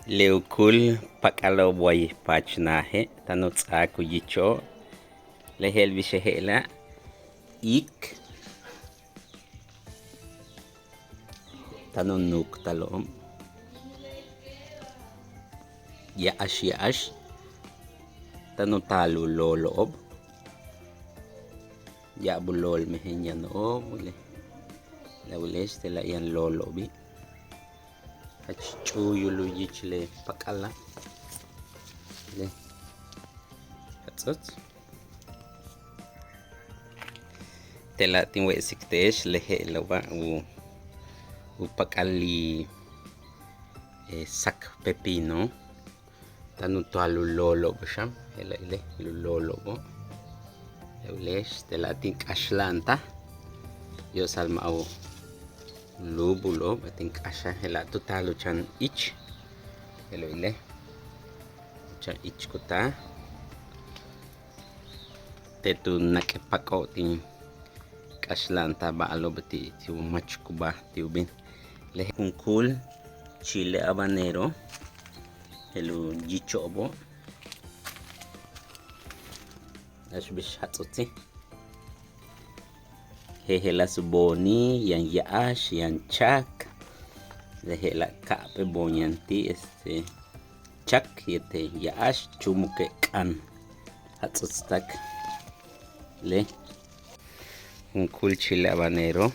Leukul pakalo boy pachnaje tano tsaku yicho lehel bishehela ik tano nuk talom yaash tano talu lolob ya bulol mehenyan o mule lawles tela yan lolobi chuyu yichle pakala le hatsot tela tinwe siktesh lehe loba u pakali sak pepino tanu talu lolo basham hela ile lolo bo lawles tela tin ashlanta yo salma au lubulo bating kasha hela tutalo chan ich helo ile chan ich kuta tetu nakepako ting kashlanta baalo bati tiu machkuba tiubin le kungkul chile habanero helo jichobo ashbish hatsoti hehela suboni yang yaash yang chak hehela kape bonyanti chak yete yaash chumuke kan hatsotstak le un cool chile habanero